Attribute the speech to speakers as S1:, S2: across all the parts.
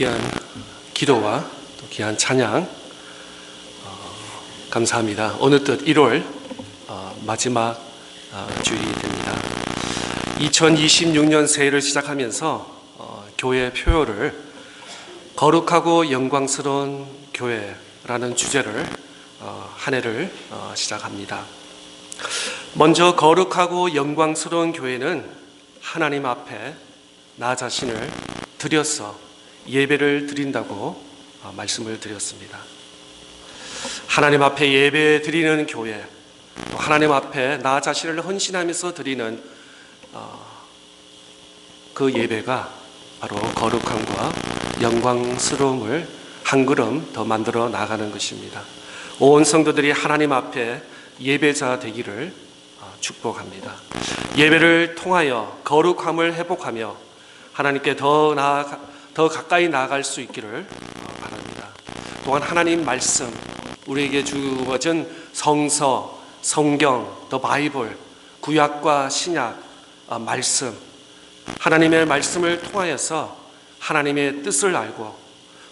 S1: 귀한 기도와 또 귀한 찬양 감사합니다. 어느덧 1월 마지막 주일이 됩니다. 2026년 새해를 시작하면서 교회 표어를 거룩하고 영광스러운 교회라는 주제를 한 해를 시작합니다. 먼저 거룩하고 영광스러운 교회는 하나님 앞에 나 자신을 드려서 예배를 드린다고 말씀을 드렸습니다. 하나님 앞에 예배 드리는 교회, 또 하나님 앞에 나 자신을 헌신하면서 드리는 그 예배가 바로 거룩함과 영광스러움을 한 걸음 더 만들어 나가는 것입니다. 온 성도들이 하나님 앞에 예배자 되기를 축복합니다. 예배를 통하여 거룩함을 회복하며 하나님께 더 가까이 나아갈 수 있기를 바랍니다. 또한 하나님 말씀, 우리에게 주어진 성서, 성경, 더 바이블, 구약과 신약 말씀, 하나님의 말씀을 통하여서 하나님의 뜻을 알고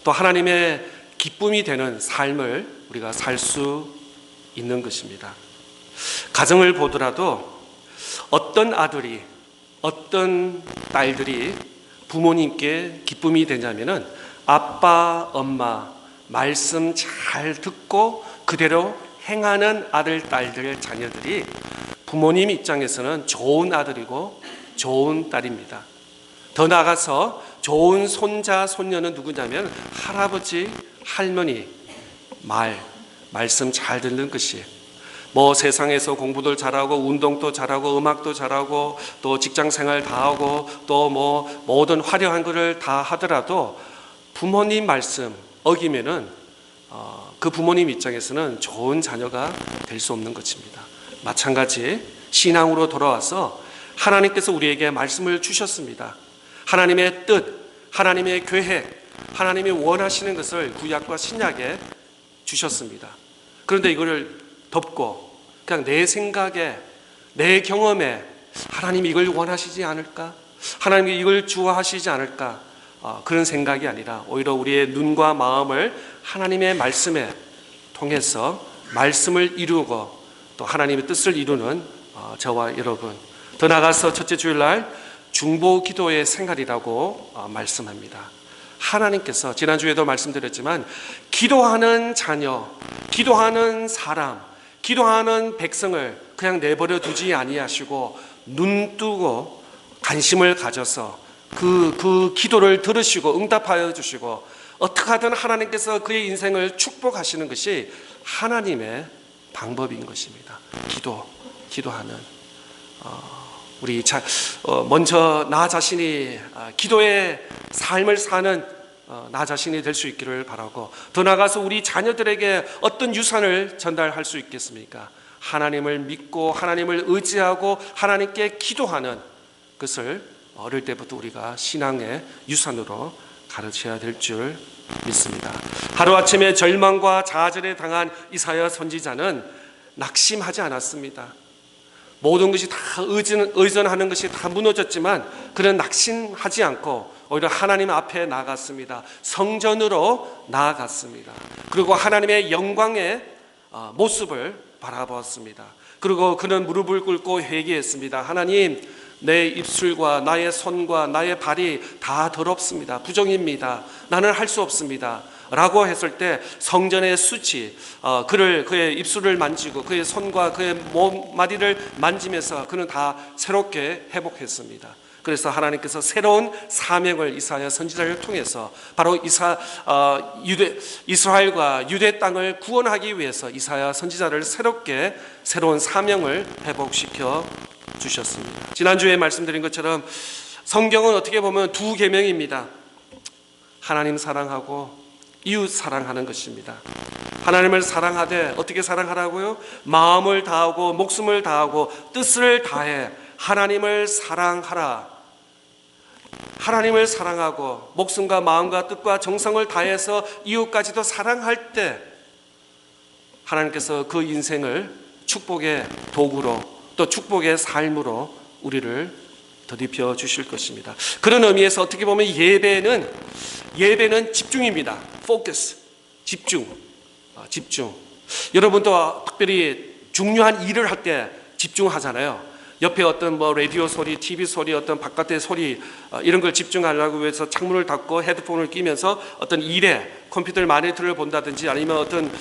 S1: 또 하나님의 기쁨이 되는 삶을 우리가 살 수 있는 것입니다. 가정을 보더라도 어떤 아들이, 어떤 딸들이 부모님께 기쁨이 되냐면은 아빠, 엄마 말씀 잘 듣고 그대로 행하는 아들, 딸들, 자녀들이 부모님 입장에서는 좋은 아들이고 좋은 딸입니다. 더 나아가서 좋은 손자, 손녀는 누구냐면 할아버지, 할머니 말씀 잘 듣는 것이 세상에서 공부도 잘하고 운동도 잘하고 음악도 잘하고 또 직장생활 다 하고 또 모든 화려한 것을 다 하더라도 부모님 말씀 어기면은 그 부모님 입장에서는 좋은 자녀가 될 수 없는 것입니다. 마찬가지 신앙으로 돌아와서 하나님께서 우리에게 말씀을 주셨습니다. 하나님의 뜻, 하나님의 계획, 하나님이 원하시는 것을 구약과 신약에 주셨습니다. 그런데 이거를 덮고 그냥 내 생각에, 내 경험에 하나님이 이걸 원하시지 않을까? 하나님이 이걸 좋아하시지 않을까? 그런 생각이 아니라 오히려 우리의 눈과 마음을 하나님의 말씀에 통해서 말씀을 이루고 또 하나님의 뜻을 이루는 저와 여러분, 더 나아가서 첫째 주일날 중보 기도의 생활이라고 말씀합니다. 하나님께서 지난주에도 말씀드렸지만 기도하는 자녀, 기도하는 사람, 기도하는 백성을 그냥 내버려 두지 아니하시고 눈 뜨고 관심을 가져서 그 기도를 들으시고 응답하여 주시고 어떻게 하든 하나님께서 그의 인생을 축복하시는 것이 하나님의 방법인 것입니다. 기도하는 우리 먼저 나 자신이 기도의 삶을 사는 나 자신이 될 수 있기를 바라고, 더 나아가서 우리 자녀들에게 어떤 유산을 전달할 수 있겠습니까? 하나님을 믿고 하나님을 의지하고 하나님께 기도하는 것을 어릴 때부터 우리가 신앙의 유산으로 가르쳐야 될 줄 믿습니다. 하루아침에 절망과 좌절에 당한 이사야 선지자는 낙심하지 않았습니다. 모든 것이 다 의존하는 것이 다 무너졌지만 그는 낙심하지 않고 오히려 하나님 앞에 나아갔습니다. 성전으로 나아갔습니다. 그리고 하나님의 영광의 모습을 바라보았습니다. 그리고 그는 무릎을 꿇고 회개했습니다. 하나님, 내 입술과 나의 손과 나의 발이 다 더럽습니다. 부정입니다. 나는 할 수 없습니다. 라고 했을 때 성전의 수치, 그의 입술을 만지고 그의 손과 그의 몸마디를 만지면서 그는 다 새롭게 회복했습니다. 그래서 하나님께서 새로운 사명을 이사야 선지자를 통해서 바로 이스라엘과 유대 땅을 구원하기 위해서 이사야 선지자를 새로운 사명을 회복시켜 주셨습니다. 지난주에 말씀드린 것처럼 성경은 어떻게 보면 두 계명입니다. 하나님 사랑하고 이웃 사랑하는 것입니다. 하나님을 사랑하되 어떻게 사랑하라고요? 마음을 다하고 목숨을 다하고 뜻을 다해 하나님을 사랑하라. 하나님을 사랑하고 목숨과 마음과 뜻과 정성을 다해서 이웃까지도 사랑할 때 하나님께서 그 인생을 축복의 도구로 또 축복의 삶으로 우리를 더딥혀 주실 것입니다. 그런 의미에서 어떻게 보면 예배는 예배는 집중입니다. focus, 집중. 여러분도 특별히 중요한 일을 할 때 집중하잖아요. 옆에 어떤 뭐 라디오 소리, TV 소리, 어떤 바깥의 소리 이런 걸 집중하려고 위해서 창문을 닫고 헤드폰을 끼면서 어떤 일에 컴퓨터 모니터를 본다든지 아니면 어떤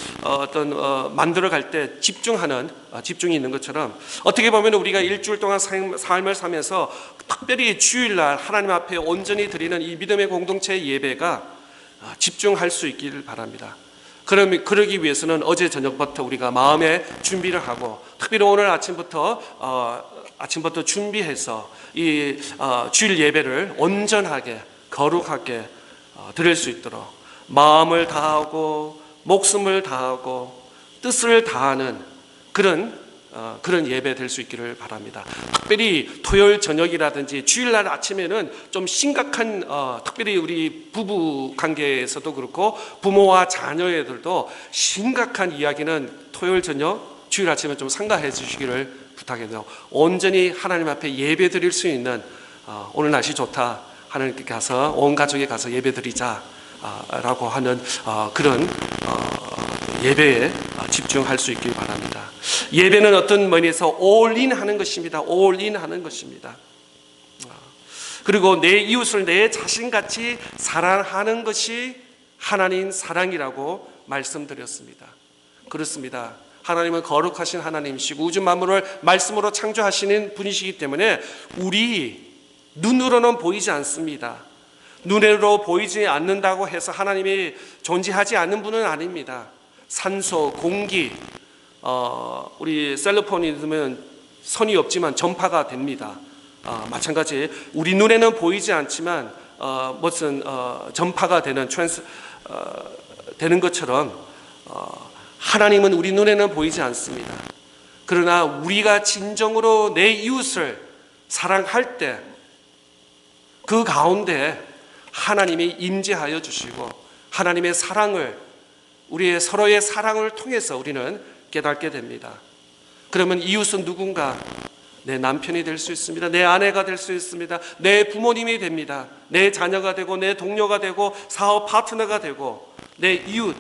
S1: 만들어 갈 때 집중이 있는 것처럼 어떻게 보면 우리가 일주일 동안 삶을 살면서 특별히 주일날 하나님 앞에 온전히 드리는 이 믿음의 공동체 예배가 집중할 수 있기를 바랍니다. 그러기 위해서는 어제 저녁부터 우리가 마음의 준비를 하고 특별히 오늘 아침부터 준비해서 이 주일 예배를 온전하게 거룩하게 드릴 수 있도록 마음을 다하고 목숨을 다하고 뜻을 다하는 그런 예배 될 수 있기를 바랍니다. 특별히 토요일 저녁이라든지 주일날 아침에는 좀 심각한 특별히 우리 부부 관계에서도 그렇고 부모와 자녀애들도 심각한 이야기는 토요일 저녁 주일 아침에 좀 삼가해 주시기를 부탁해요. 온전히 하나님 앞에 예배 드릴 수 있는 오늘 날씨 좋다 하나님께 가서 온 가족이 가서 예배 드리자 라고 하는 그런 예배에 집중할 수 있길 바랍니다. 예배는 어떤 면에서 all-in 하는 것입니다. all-in 하는 것입니다. 그리고 내 이웃을 내 자신같이 사랑하는 것이 하나님 사랑이라고 말씀드렸습니다. 그렇습니다. 하나님은 거룩하신 하나님이시고 우주 만물을 말씀으로 창조하시는 분이시기 때문에 우리 눈으로는 보이지 않습니다. 눈으로 보이지 않는다고 해서 하나님이 존재하지 않는 분은 아닙니다. 산소, 공기, 우리 셀로폰이 있으면 선이 없지만 전파가 됩니다. 마찬가지 우리 눈에는 보이지 않지만 무슨 전파가 되는 것처럼 하나님은 우리 눈에는 보이지 않습니다. 그러나 우리가 진정으로 내 이웃을 사랑할 때 그 가운데 하나님이 임재하여 주시고 하나님의 사랑을 우리의 서로의 사랑을 통해서 우리는 깨닫게 됩니다. 그러면 이웃은 누군가? 내 남편이 될 수 있습니다. 내 아내가 될 수 있습니다. 내 부모님이 됩니다. 내 자녀가 되고 내 동료가 되고 사업 파트너가 되고 내 이웃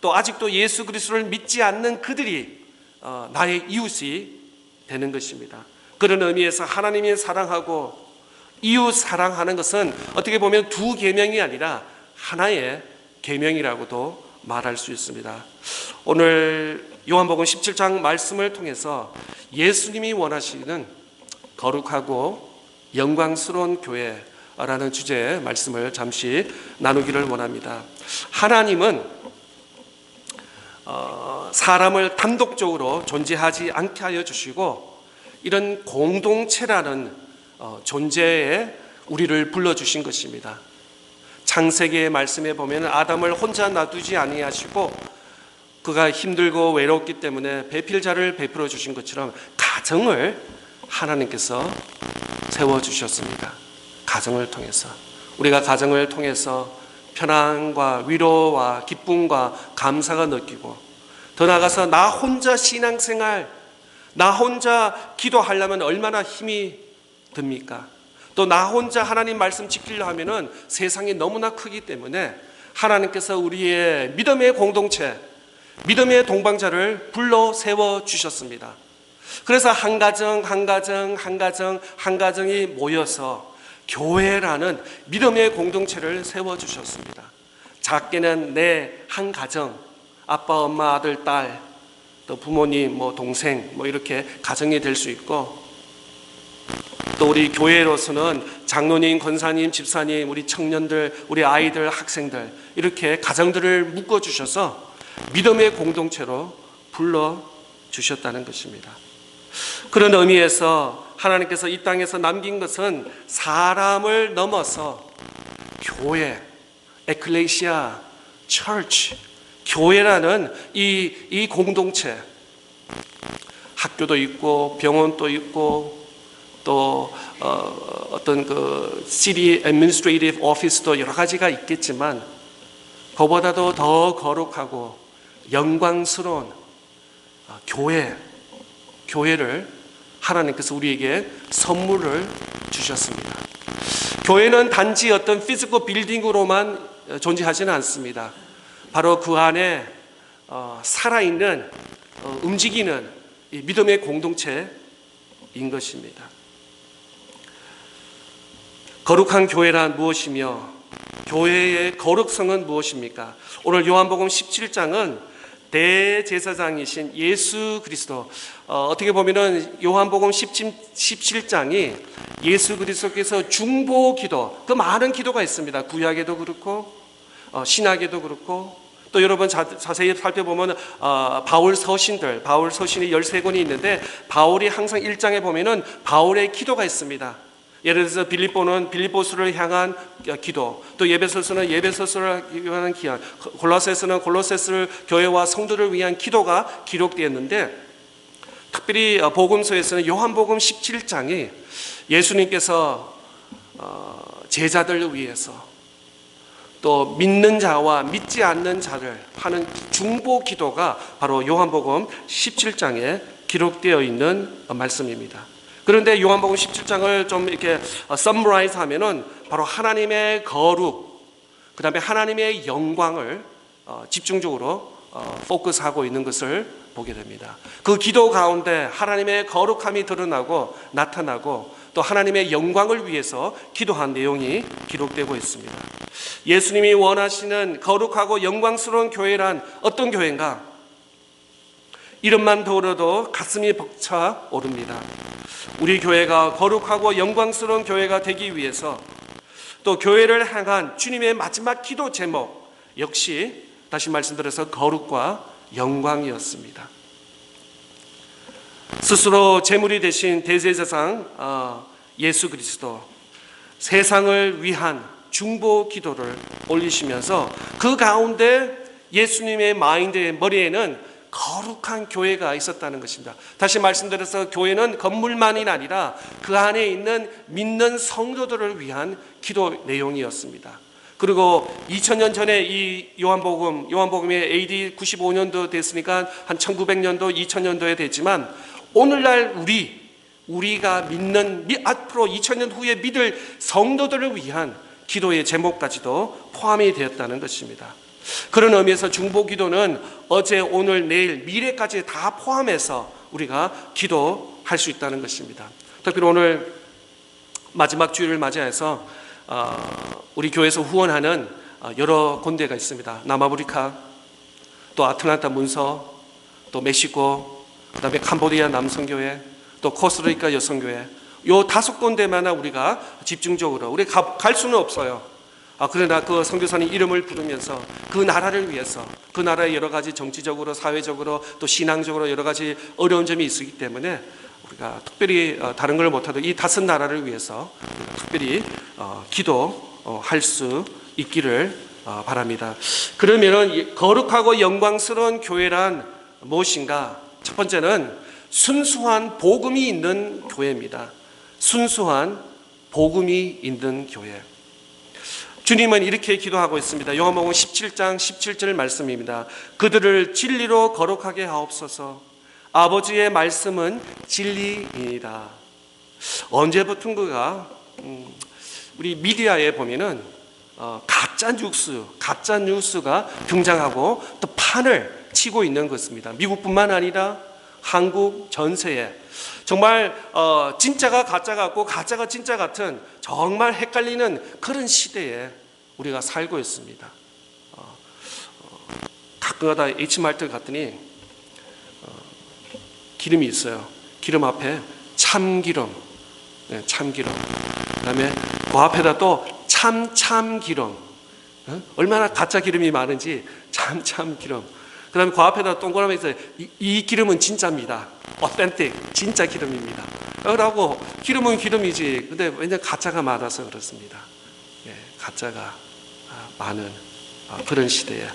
S1: 또 아직도 예수 그리스도를 믿지 않는 그들이 나의 이웃이 되는 것입니다. 그런 의미에서 하나님이 사랑하고 이웃 사랑하는 것은 어떻게 보면 두 계명이 아니라 하나의 계명이라고도 말할 수 있습니다. 오늘 요한복음 17장 말씀을 통해서 예수님이 원하시는 거룩하고 영광스러운 교회라는 주제의 말씀을 잠시 나누기를 원합니다. 하나님은 사람을 단독적으로 존재하지 않게 하여 주시고 이런 공동체라는 존재에 우리를 불러주신 것입니다. 창세기의 말씀에 보면 아담을 혼자 놔두지 아니하시고 그가 힘들고 외롭기 때문에 배필자를 베풀어 주신 것처럼 가정을 하나님께서 세워주셨습니다. 가정을 통해서 우리가 가정을 통해서 편안과 위로와 기쁨과 감사가 느끼고 더 나아가서 나 혼자 신앙생활 나 혼자 기도하려면 얼마나 힘이 듭니까? 또 나 혼자 하나님 말씀 지키려 하면은 세상이 너무나 크기 때문에 하나님께서 우리의 믿음의 공동체, 믿음의 동방자를 불러 세워 주셨습니다. 그래서 한 가정이 모여서 교회라는 믿음의 공동체를 세워 주셨습니다. 작게는 내 한 가정, 아빠, 엄마, 아들, 딸, 또 부모님, 동생, 이렇게 가정이 될 수 있고 또 우리 교회로서는 장로님, 권사님, 집사님, 우리 청년들, 우리 아이들, 학생들 이렇게 가정들을 묶어주셔서 믿음의 공동체로 불러주셨다는 것입니다. 그런 의미에서 하나님께서 이 땅에서 남긴 것은 사람을 넘어서 교회, 에클레시아, 처치, 교회라는 이 공동체 학교도 있고 병원도 있고 또 어떤 그 city administrative office도 여러 가지가 있겠지만 그보다도 더 거룩하고 영광스러운 교회를 하나님께서 우리에게 선물을 주셨습니다. 교회는 단지 어떤 피지컬 빌딩으로만 존재하지는 않습니다. 바로 그 안에 살아있는 움직이는 이 믿음의 공동체인 것입니다. 거룩한 교회란 무엇이며 교회의 거룩성은 무엇입니까? 오늘 요한복음 17장은 대제사장이신 예수 그리스도, 어떻게 보면은 요한복음 17장이 예수 그리스도께서 중보기도, 그 많은 기도가 있습니다. 구약에도 그렇고 신약에도 그렇고, 또 여러분 자세히 살펴보면 바울 서신이 13권이 있는데, 바울이 항상 1장에 보면은 바울의 기도가 있습니다. 예를 들어서 빌립보는 빌립보서를 향한 기도, 또 에베소서는 에베소서를 향한 기도, 골로새서는 골로새서 교회와 성도를 위한 기도가 기록되었는데, 특별히 복음서에서는 요한복음 17장이 예수님께서 제자들을 위해서 또 믿는 자와 믿지 않는 자를 하는 중보 기도가 바로 요한복음 17장에 기록되어 있는 말씀입니다. 그런데 요한복음 17장을 좀 이렇게 서머라이즈 하면은 바로 하나님의 거룩, 그 다음에 하나님의 영광을 집중적으로 포커스하고 있는 것을 보게 됩니다. 그 기도 가운데 하나님의 거룩함이 드러나고 나타나고, 또 하나님의 영광을 위해서 기도한 내용이 기록되고 있습니다. 예수님이 원하시는 거룩하고 영광스러운 교회란 어떤 교회인가? 이름만 들어도 가슴이 벅차 오릅니다. 우리 교회가 거룩하고 영광스러운 교회가 되기 위해서, 또 교회를 향한 주님의 마지막 기도 제목 역시 다시 말씀드려서 거룩과 영광이었습니다. 스스로 제물이 되신 대제사장 예수 그리스도, 세상을 위한 중보 기도를 올리시면서 그 가운데 예수님의 마인드의 머리에는 거룩한 교회가 있었다는 것입니다. 다시 말씀드려서 교회는 건물만이 아니라 그 안에 있는 믿는 성도들을 위한 기도 내용이었습니다. 그리고 2000년 전에 이 요한복음이 AD 95년도 됐으니까 한 1900년도, 2000년도에 됐지만, 오늘날 우리가 믿는, 앞으로 2000년 후에 믿을 성도들을 위한 기도의 제목까지도 포함이 되었다는 것입니다. 그런 의미에서 중보기도는 어제, 오늘, 내일, 미래까지 다 포함해서 우리가 기도할 수 있다는 것입니다. 특별히 오늘 마지막 주일을 맞이해서 우리 교회에서 후원하는 여러 군데가 있습니다. 남아프리카, 또 아틀란타 문서, 또 멕시코, 그 다음에 캄보디아 남성교회, 또 코스타리카 여성교회, 요 5군데만 우리가 집중적으로, 우리가 갈 수는 없어요. 그러나 그 선교사님 이름을 부르면서 그 나라를 위해서, 그 나라의 여러 가지 정치적으로, 사회적으로, 또 신앙적으로 여러 가지 어려운 점이 있기 때문에 우리가 특별히 다른 걸 못하도 이 5 나라를 위해서 특별히 기도할 수 있기를 바랍니다. 그러면 거룩하고 영광스러운 교회란 무엇인가? 첫 번째는 순수한 복음이 있는 교회입니다. 순수한 복음이 있는 교회. 주님은 이렇게 기도하고 있습니다. 요한복음 17장 17절 말씀입니다. 그들을 진리로 거룩하게 하옵소서. 아버지의 말씀은 진리이다. 언제부턴가 우리 미디어에 보면은 가짜 뉴스가 등장하고 또 판을 치고 있는 것입니다. 미국뿐만 아니라 한국 전세에 정말 진짜가 가짜 같고 가짜가 진짜 같은 정말 헷갈리는 그런 시대에 우리가 살고 있습니다. 가끔가다 H마트 갔더니 기름이 있어요. 기름 앞에 참기름, 참기름. 그다음에 그 앞에다 또 참기름. 얼마나 가짜 기름이 많은지 참기름. 그 다음에 그 앞에다 동그라미 있어요. 이 기름은 진짜입니다. 어센틱, 진짜 기름입니다. 라고, 기름은 기름이지. 근데 왜냐면 가짜가 많아서 그렇습니다. 가짜가 많은 그런 시대에.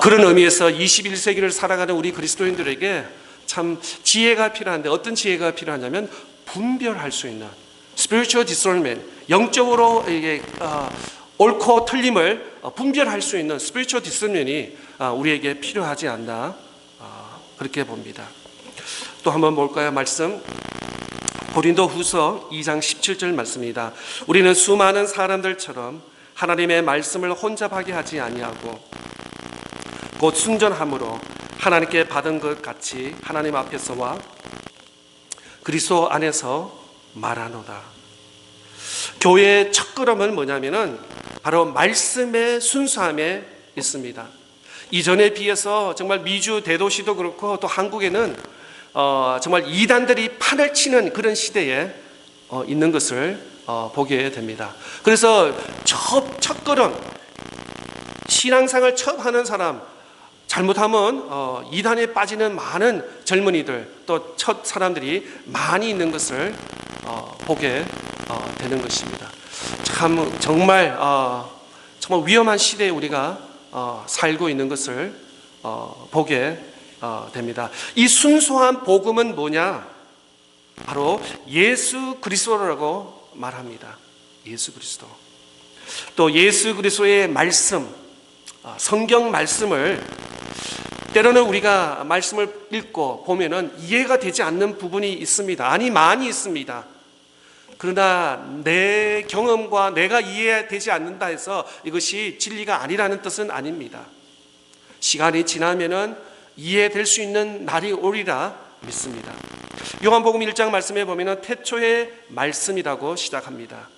S1: 그런 의미에서 21세기를 살아가는 우리 그리스도인들에게 참 지혜가 필요한데, 어떤 지혜가 필요하냐면 분별할 수 있는 spiritual discernment, 영적으로 이게 옳고 틀림을 분별할 수 있는 spiritual discernment이 우리에게 필요하지 않나 그렇게 봅니다. 또 한번 볼까요? 말씀 고린도후서 2장 17절 말씀입니다. 우리는 수많은 사람들처럼 하나님의 말씀을 혼잡하게 하지 아니하고 곧 순전함으로 하나님께 받은 것 같이 하나님 앞에서와 그리스도 안에서 말하노라. 교회의 첫걸음은 뭐냐면은 바로 말씀의 순수함에 있습니다. 이전에 비해서 정말 미주 대도시도 그렇고 또 한국에는 정말 이단들이 판을 치는 그런 시대에 있는 것을 보게 됩니다. 그래서 첫걸음 신앙생활 처음 하는 사람 잘못하면 이단에 빠지는 많은 젊은이들 또 첫 사람들이 많이 있는 것을 보게 되는 것입니다. 참 정말 위험한 시대에 우리가 살고 있는 것을 보게 됩니다. 이 순수한 복음은 뭐냐? 바로 예수 그리스도라고 말합니다. 예수 그리스도. 또 예수 그리스도의 말씀, 성경 말씀을 때로는 우리가 말씀을 읽고 보면은 이해가 되지 않는 부분이 있습니다. 아니 많이 있습니다. 그러나 내 경험과 내가 이해되지 않는다 해서 이것이 진리가 아니라는 뜻은 아닙니다. 시간이 지나면은 이해될 수 있는 날이 오리라 믿습니다. 요한복음 1장 말씀에 보면은 태초의 말씀이라고 시작합니다.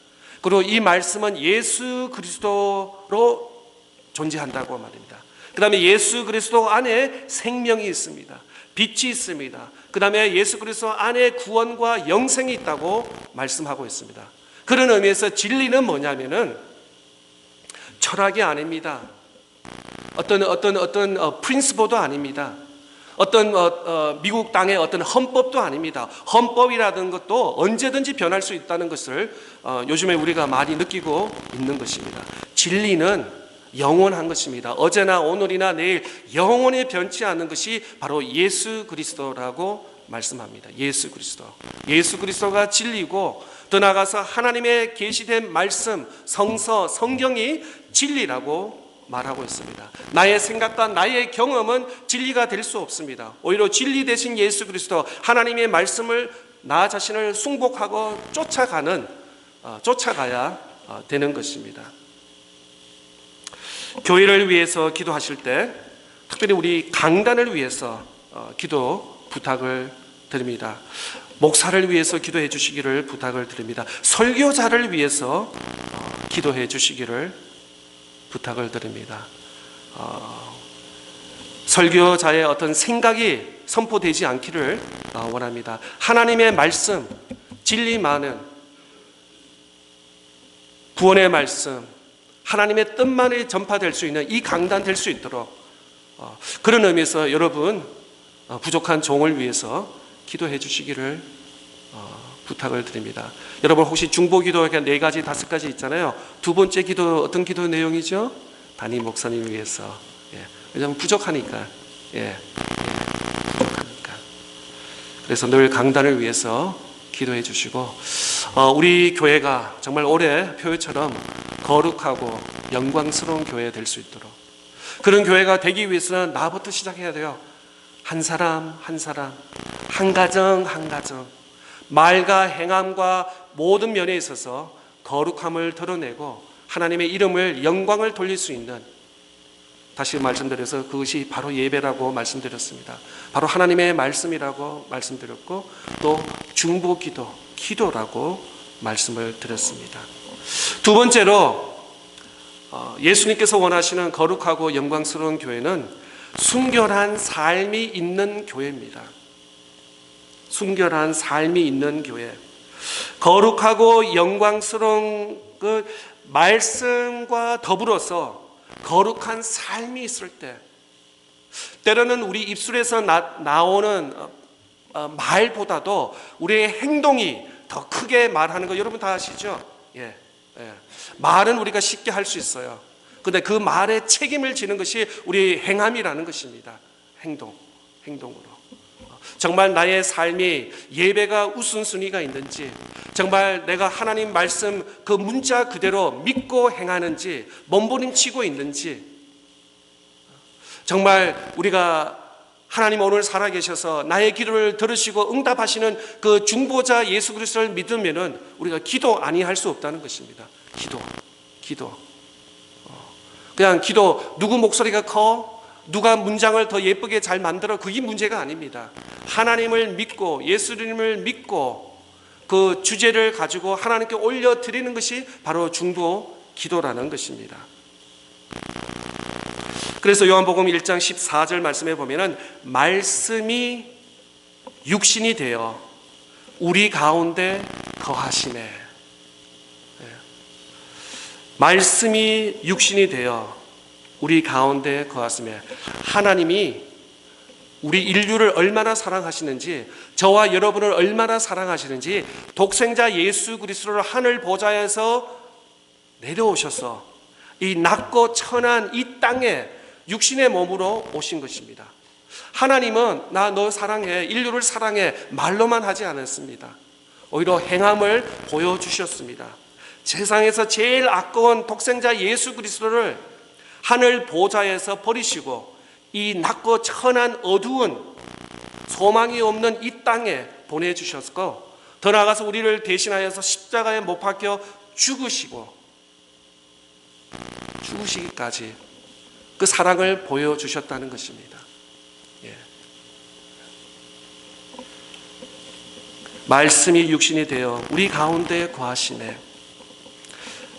S1: 그리고 이 말씀은 예수 그리스도로 존재한다고 말입니다. 그 다음에 예수 그리스도 안에 생명이 있습니다. 빛이 있습니다. 그 다음에 예수 그리스도 안에 구원과 영생이 있다고 말씀하고 있습니다. 그런 의미에서 진리는 뭐냐면은 철학이 아닙니다. 어떤 프린시플도 아닙니다. 미국 땅의 어떤 헌법도 아닙니다. 헌법이라는 것도 언제든지 변할 수 있다는 것을 요즘에 우리가 많이 느끼고 있는 것입니다. 진리는 영원한 것입니다. 어제나 오늘이나 내일 영원히 변치 않는 것이 바로 예수 그리스도라고 말씀합니다. 예수 그리스도. 예수 그리스도가 진리고 더 나아가서 하나님의 계시된 말씀, 성서, 성경이 진리라고 말하고 있습니다. 나의 생각과 나의 경험은 진리가 될 수 없습니다. 오히려 진리 대신 예수 그리스도, 하나님의 말씀을 나 자신을 숭복하고 쫓아가야 되는 것입니다. 교회를 위해서 기도하실 때 특별히 우리 강단을 위해서 기도 부탁을 드립니다. 목사를 위해서 기도해 주시기를 부탁을 드립니다. 설교자를 위해서 기도해 주시기를 부탁을 드립니다. 설교자의 어떤 생각이 선포되지 않기를 원합니다. 하나님의 말씀, 진리만은 구원의 말씀, 하나님의 뜻만이 전파될 수 있는 이 강단 될 수 있도록 그런 의미에서 여러분 부족한 종을 위해서 기도해 주시기를 부탁을 드립니다. 여러분 혹시 중보기도 4가지, 5가지 있잖아요. 두 번째 기도 어떤 기도 내용이죠? 담임 목사님 위해서. 왜냐하면 부족하니까. 그래서 늘 강단을 위해서 기도해 주시고 우리 교회가 정말 올해 표회처럼 거룩하고 영광스러운 교회 될 수 있도록 그런 교회가 되기 위해서는 나부터 시작해야 돼요. 한 사람 한 사람, 한 가정 한 가정, 말과 행함과 모든 면에 있어서 거룩함을 드러내고 하나님의 이름을 영광을 돌릴 수 있는, 다시 말씀드려서 그것이 바로 예배라고 말씀드렸습니다. 바로 하나님의 말씀이라고 말씀드렸고 또 중보기도, 기도라고 말씀을 드렸습니다. 두 번째로 예수님께서 원하시는 거룩하고 영광스러운 교회는 순결한 삶이 있는 교회입니다. 순결한 삶이 있는 교회. 거룩하고 영광스러운 그 말씀과 더불어서 거룩한 삶이 있을 때 때로는 우리 입술에서 나오는 말보다도 우리의 행동이 더 크게 말하는 거 여러분 다 아시죠? 말은 우리가 쉽게 할 수 있어요. 그런데 그 말에 책임을 지는 것이 우리 행함이라는 것입니다. 행동으로. 정말 나의 삶이 예배가 우선순위가 있는지, 정말 내가 하나님 말씀 그 문자 그대로 믿고 행하는지, 몸부림치고 있는지, 정말 우리가 하나님 오늘 살아계셔서 나의 기도를 들으시고 응답하시는 그 중보자 예수 그리스도를 믿으면은 우리가 기도 아니할 수 없다는 것입니다. 기도. 그냥 기도, 누구 목소리가 커? 누가 문장을 더 예쁘게 잘 만들어? 그게 문제가 아닙니다. 하나님을 믿고 예수님을 믿고 그 주제를 가지고 하나님께 올려드리는 것이 바로 중보 기도라는 것입니다. 그래서 요한복음 1장 14절 말씀에 보면은 말씀이 육신이 되어 우리 가운데 거하시네. 말씀이 육신이 되어 우리 가운데 거하시네. 하나님이 우리 인류를 얼마나 사랑하시는지, 저와 여러분을 얼마나 사랑하시는지 독생자 예수 그리스도를 하늘 보좌에서 내려오셔서 이 낮고 천한 이 땅에 육신의 몸으로 오신 것입니다. 하나님은 나 너 사랑해, 인류를 사랑해 말로만 하지 않았습니다. 오히려 행함을 보여주셨습니다. 세상에서 제일 아까운 독생자 예수 그리스도를 하늘 보좌에서 버리시고 이 낮고 천한 어두운 소망이 없는 이 땅에 보내주셨고, 더 나아가서 우리를 대신하여서 십자가에 못 박혀 죽으시기까지 그 사랑을 보여주셨다는 것입니다. 말씀이 육신이 되어 우리 가운데 거하시네.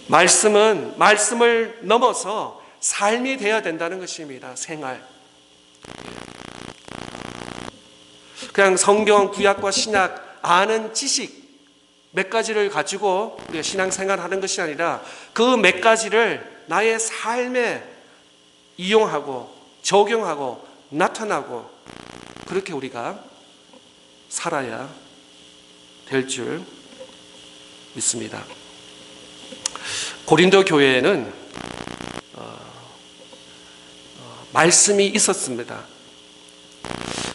S1: 말씀을 넘어서 삶이 되어야 된다는 것입니다. 생활. 그냥 성경 구약과 신약 아는 지식 몇 가지를 가지고 우리가 신앙생활하는 것이 아니라 그 몇 가지를 나의 삶에 이용하고 적용하고 나타나고 그렇게 우리가 살아야 될 줄 믿습니다. 고린도 교회에는 말씀이 있었습니다.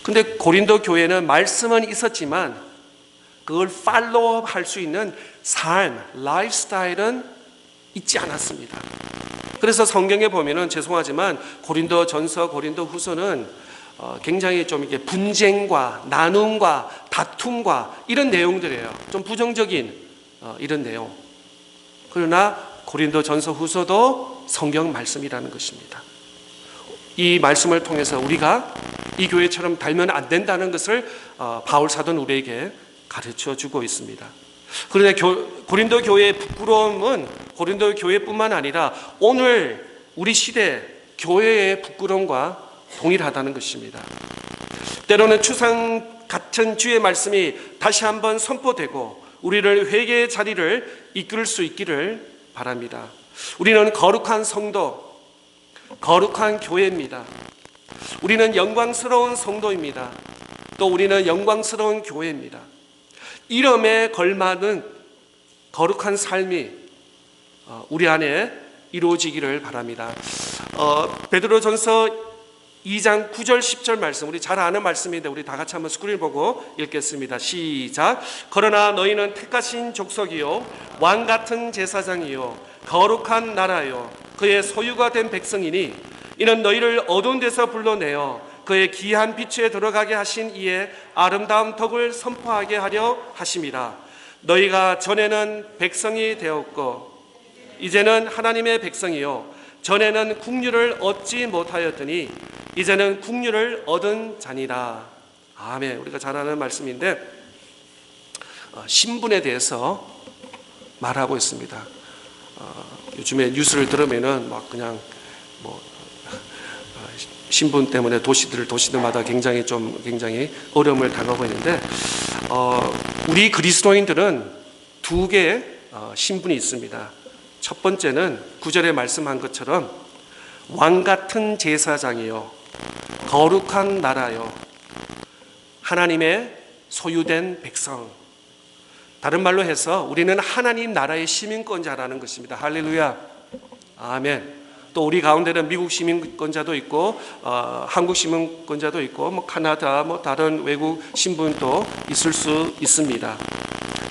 S1: 근데 고린도 교회는 말씀은 있었지만 그걸 팔로우업 할 수 있는 삶, 라이프스타일은 있지 않았습니다. 그래서 성경에 보면은 죄송하지만 고린도 전서, 고린도 후서는 굉장히 좀 이게 분쟁과 나눔과 다툼과 이런 내용들이에요. 좀 부정적인 이런 내용. 그러나 고린도 전서 후서도 성경 말씀이라는 것입니다. 이 말씀을 통해서 우리가 이 교회처럼 달면 안 된다는 것을 바울 사도는 우리에게 가르쳐 주고 있습니다. 그런데 고린도 교회의 부끄러움은 고린도 교회뿐만 아니라 오늘 우리 시대 교회의 부끄러움과 동일하다는 것입니다. 때로는 추상 같은 주의 말씀이 다시 한번 선포되고 우리를 회개의 자리를 이끌 수 있기를 바랍니다. 우리는 거룩한 성도, 거룩한 교회입니다. 우리는 영광스러운 성도입니다. 또 우리는 영광스러운 교회입니다. 이름에 걸맞는 거룩한 삶이 우리 안에 이루어지기를 바랍니다. 베드로전서 2장 9절 10절 말씀, 우리 잘 아는 말씀인데 우리 다 같이 한번 스크린 보고 읽겠습니다. 시작. 그러나 너희는 택하신 족속이요 왕 같은 제사장이요 거룩한 나라요 그의 소유가 된 백성이니 이는 너희를 어두운 데서 불러내어 그의 귀한 빛에 들어가게 하신 이의 아름다운 덕을 선포하게 하려 하심이라. 너희가 전에는 백성이 되었고 이제는 하나님의 백성이요 전에는 국류를 얻지 못하였더니 이제는 국류를 얻은 자니라. 아멘. 우리가 잘 아는 말씀인데 신분에 대해서 말하고 있습니다. 요즘에 뉴스를 들으면은 막 그냥 신분 때문에 도시들마다 굉장히 어려움을 당하고 있는데 우리 그리스도인들은 두 개의 신분이 있습니다. 첫 번째는 9절에 말씀한 것처럼 왕 같은 제사장이요 거룩한 나라요 하나님의 소유된 백성. 다른 말로 해서 우리는 하나님 나라의 시민권자라는 것입니다. 할렐루야. 아멘. 또 우리 가운데는 미국 시민권자도 있고 한국 시민권자도 있고 카나다 다른 외국 신분도 있을 수 있습니다.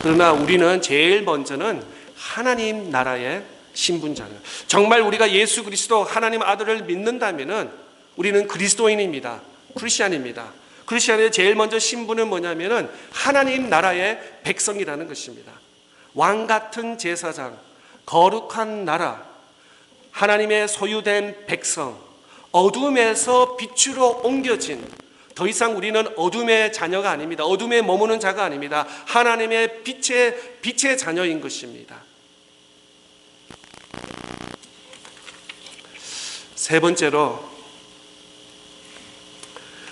S1: 그러나 우리는 제일 먼저는 하나님 나라의 신분자는, 정말 우리가 예수 그리스도 하나님 아들을 믿는다면은 우리는 그리스도인입니다. 크리스찬입니다. 크리스찬의 제일 먼저 신분은 뭐냐면은 하나님 나라의 백성이라는 것입니다. 왕 같은 제사장, 거룩한 나라. 하나님의 소유된 백성, 어둠에서 빛으로 옮겨진, 더 이상 우리는 어둠의 자녀가 아닙니다. 어둠에 머무는 자가 아닙니다. 하나님의 빛의 자녀인 것입니다. 세 번째로,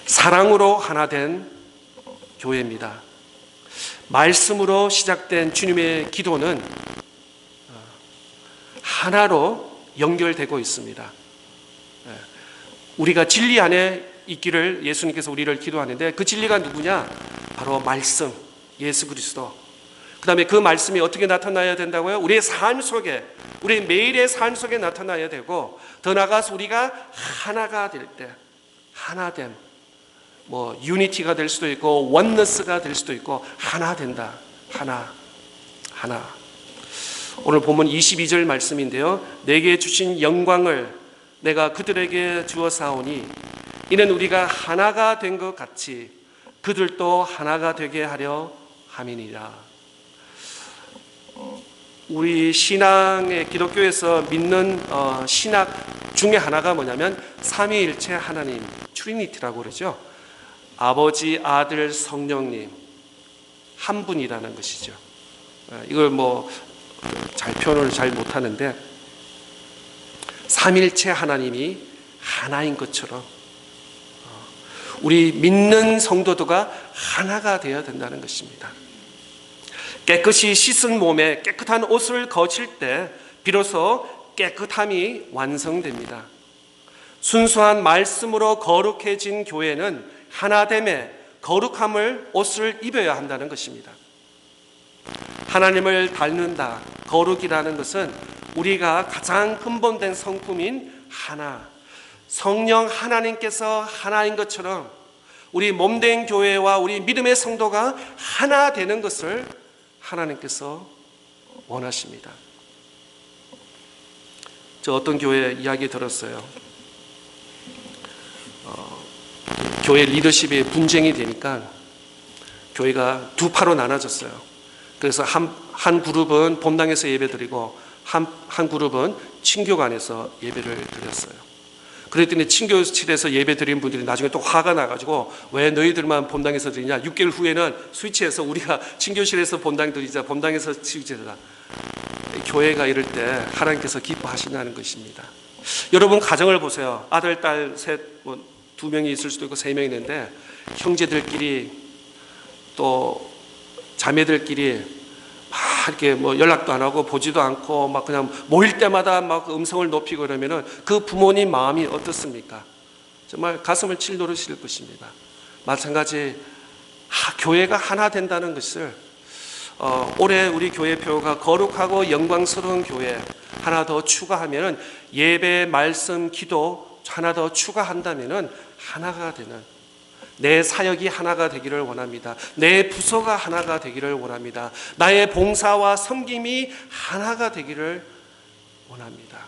S1: 사랑으로 하나 된 교회입니다. 말씀으로 시작된 주님의 기도는 하나로 연결되고 있습니다. 우리가 진리 안에 있기를 예수님께서 우리를 기도하는데, 그 진리가 누구냐? 바로 말씀, 예수 그리스도. 그 다음에 그 말씀이 어떻게 나타나야 된다고요? 우리의 삶 속에, 우리 매일의 삶 속에 나타나야 되고, 더 나아가서 우리가 하나가 될 때, 하나됨, 유니티가 될 수도 있고 원너스가 될 수도 있고, 하나 된다. 하나. 오늘 본문 22절 말씀인데요, 내게 주신 영광을 내가 그들에게 주었사오니 이는 우리가 하나가 된 것 같이 그들도 하나가 되게 하려 함이니라. 우리 신앙의, 기독교에서 믿는 신학 중에 하나가 뭐냐면 삼위일체 하나님, 트리니티라고 그러죠. 아버지, 아들, 성령님 한 분이라는 것이죠. 이걸 잘 표현을 잘 못하는데, 삼일체 하나님이 하나인 것처럼 우리 믿는 성도들과 하나가 되어야 된다는 것입니다. 깨끗이 씻은 몸에 깨끗한 옷을 거칠 때 비로소 깨끗함이 완성됩니다. 순수한 말씀으로 거룩해진 교회는 하나됨의 거룩함을 옷을 입어야 한다는 것입니다. 하나님을 닮는다, 거룩이라는 것은 우리가 가장 근본된 성품인 하나, 성령 하나님께서 하나인 것처럼 우리 몸된 교회와 우리 믿음의 성도가 하나 되는 것을 하나님께서 원하십니다. 저 어떤 교회 이야기 들었어요. 교회 리더십이 분쟁이 되니까 교회가 두 파로 나눠졌어요. 그래서 한 그룹은 본당에서 예배드리고 한 그룹은 친교관에서 예배를 드렸어요. 그랬더니 친교실에서 예배드린 분들이 나중에 또 화가 나가지고, 왜 너희들만 본당에서 드리냐, 6개월 후에는 스위치해서 우리가 친교실에서 본당 드리자, 본당에서 스위치해라. 교회가 이럴 때 하나님께서 기뻐하신다는 것입니다. 여러분 가정을 보세요. 아들, 딸, 셋, 2명이 있을 수도 있고 3명이 있는데, 형제들끼리 또 자매들끼리 이렇게 연락도 안 하고 보지도 않고 그냥 모일 때마다 음성을 높이고 그러면은 그 부모님 마음이 어떻습니까? 정말 가슴을 칠 노릇일 것입니다. 마찬가지 교회가 하나 된다는 것을, 올해 우리 교회 표가 거룩하고 영광스러운 교회 하나 더 추가하면은, 예배, 말씀, 기도 하나 더 추가한다면은 하나가 되는, 내 사역이 하나가 되기를 원합니다. 내 부서가 하나가 되기를 원합니다. 나의 봉사와 섬김이 하나가 되기를 원합니다.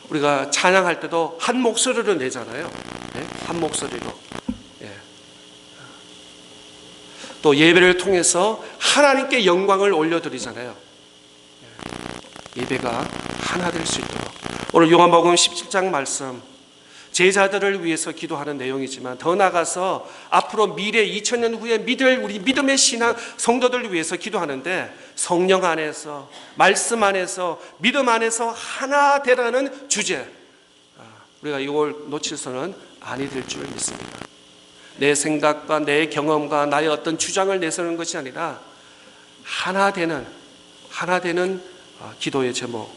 S1: 우리가 찬양할 때도 한 목소리로 내잖아요. 한 목소리로. 또 예배를 통해서 하나님께 영광을 올려드리잖아요. 예배가 하나 될 수 있도록. 오늘 요한복음 17장 말씀, 제자들을 위해서 기도하는 내용이지만, 더 나아가서 앞으로 미래 2000년 후에 믿을 우리 믿음의 신앙 성도들을 위해서 기도하는데, 성령 안에서, 말씀 안에서, 믿음 안에서 하나 되라는 주제, 우리가 이걸 놓칠서는 아니 될 줄 믿습니다. 내 생각과 내 경험과 나의 어떤 주장을 내세우는 것이 아니라 하나 되는 기도의 제목.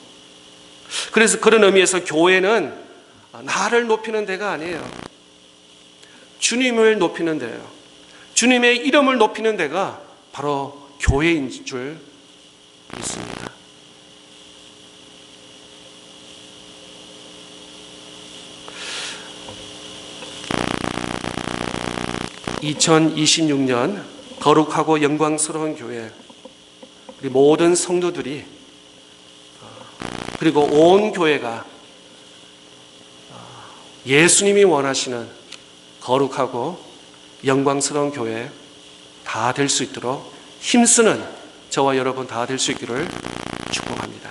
S1: 그래서 그런 의미에서 교회는 나를 높이는 데가 아니에요. 주님을 높이는 데예요. 주님의 이름을 높이는 데가 바로 교회인 줄 믿습니다. (2026년) 거룩하고 영광스러운 교회, 우리 모든 성도들이, 그리고 온 교회가 예수님이 원하시는 거룩하고 영광스러운 교회 다 될 수 있도록 힘쓰는 저와 여러분 다 될 수 있기를 축복합니다.